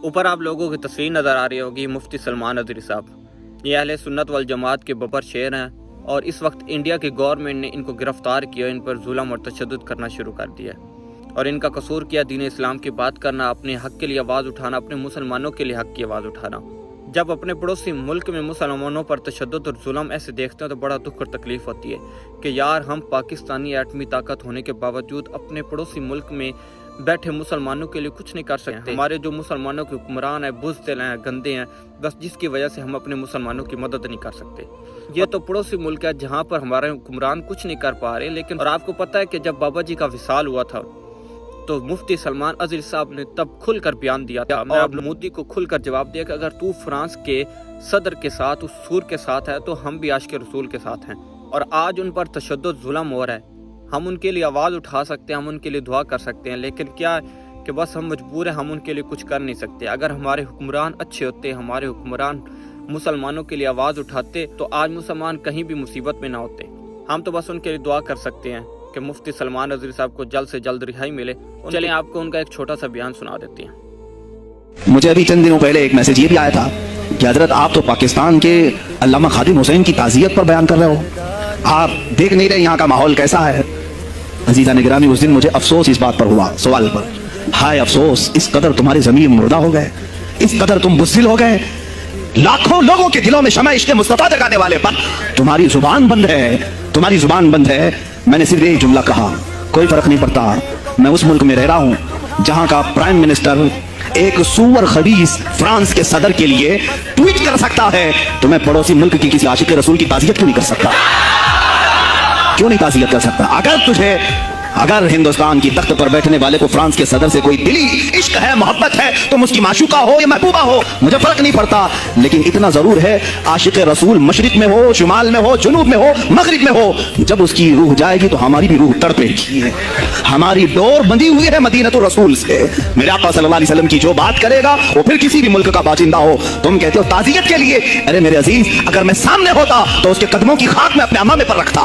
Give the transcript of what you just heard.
اوپر آپ لوگوں کی تصویر نظر آ رہی ہوگی مفتی سلمان ازہری صاحب. یہ اہل سنت والجماعت کے ببر شیر ہیں اور اس وقت انڈیا کی گورنمنٹ نے ان کو گرفتار کیا، ان پر ظلم اور تشدد کرنا شروع کر دیا اور ان کا قصور کیا دین اسلام کی بات کرنا، اپنے حق کے لیے آواز اٹھانا، اپنے مسلمانوں کے لیے حق کی آواز اٹھانا. جب اپنے پڑوسی ملک میں مسلمانوں پر تشدد اور ظلم ایسے دیکھتے ہیں تو بڑا دکھ اور تکلیف ہوتی ہے کہ یار ہم پاکستانی ایٹمی طاقت ہونے کے باوجود اپنے پڑوسی ملک میں بیٹھے مسلمانوں کے لیے کچھ نہیں کر سکتے. ہمارے جو مسلمانوں کے حکمران ہیں بزدل ہیں، گندے ہیں، بس جس کی وجہ سے ہم اپنے مسلمانوں کی مدد نہیں کر سکتے. یہ تو پڑوسی ملک ہے جہاں پر ہمارے حکمران کچھ نہیں کر پا رہے. لیکن اور آپ کو پتہ ہے کہ جب بابا جی کا وصال ہوا تھا تو مفتی سلمان ازہری صاحب نے تب کھل کر بیان دیا تھا اور مودی کو کھل کر جواب دیا کہ اگر تو فرانس کے صدر کے ساتھ اس سور کے ساتھ ہے تو ہم بھی عاشق رسول کے ساتھ ہیں. اور آج ان پر تشدد ظلم ہو رہا ہے، ہم ان کے لیے آواز اٹھا سکتے ہیں، ہم ان کے لیے دعا کر سکتے ہیں، لیکن کیا کہ بس ہم مجبور ہیں، ہم ان کے لیے کچھ کر نہیں سکتے. اگر ہمارے حکمران اچھے ہوتے، ہمارے حکمران مسلمانوں کے لیے آواز اٹھاتے تو آج مسلمان کہیں بھی مصیبت میں نہ ہوتے. ہم تو بس ان کے لیے دعا کر سکتے ہیں کہ مفتی سلمان ازہری صاحب کو جلد سے جلد رہائی ملے. چلیں آپ کو ان کا ایک چھوٹا سا بیان سنا دیتے ہیں. مجھے ابھی چند دنوں پہلے ایک میسج یہ بھی آیا تھا کہ حضرت آپ تو پاکستان کے علامہ خادم حسین کی تعزیت پر بیان کر رہے ہو، آپ دیکھ نہیں رہے یہاں کا ماحول کیسا ہے. عزیزان گرامی، اس دن مجھے افسوس اس بات پر ہوا، سوال پر، ہائے افسوس، اس قدر تمہارے ضمیر مردہ ہو گئے، اس قدر تم بزدل ہو گئے، لاکھوں لوگوں کے دلوں میں شمع عشق مصطفیٰ جگانے والے پر تمہاری زبان بند ہے، تمہاری زبان بند ہے. میں نے صرف ایک جملہ کہا، کوئی فرق نہیں پڑتا، میں اس ملک میں رہ رہا ہوں جہاں کا پرائم منسٹر ایک سور خبیث فرانس کے صدر کے لیے ٹویٹ کر سکتا ہے، تو میں پڑوسی ملک کی کسی عاشق رسول کی تعزیت کیوں نہیں کر سکتا؟ کیوں نہیں تعزیت کر سکتا؟ اگر ہندوستان کی تخت پر بیٹھنے والے کو فرانس کے صدر سے کوئی دلی عشق ہے، محبت ہے، تم اس کی معشوقہ ہو یا محبوبہ ہو، مجھے فرق نہیں پڑتا. لیکن اتنا ضرور ہے، عاشق رسول مشرق میں ہو، شمال میں ہو، جنوب میں ہو، مغرب میں ہو، جب اس کی روح جائے گی تو ہماری بھی روح تڑپے گی. ہماری ڈور بندھی ہوئی ہے مدینہ الرسول سے. میرے آقا صلی اللہ علیہ وسلم کی جو بات کرے گا وہ پھر کسی بھی ملک کا باشندہ ہو. تم کہتے ہو تعزیت کے لیے، ارے میرے عزیز، اگر میں سامنے ہوتا تو اس کے قدموں کی خاک میں اپنے امامے پر رکھتا.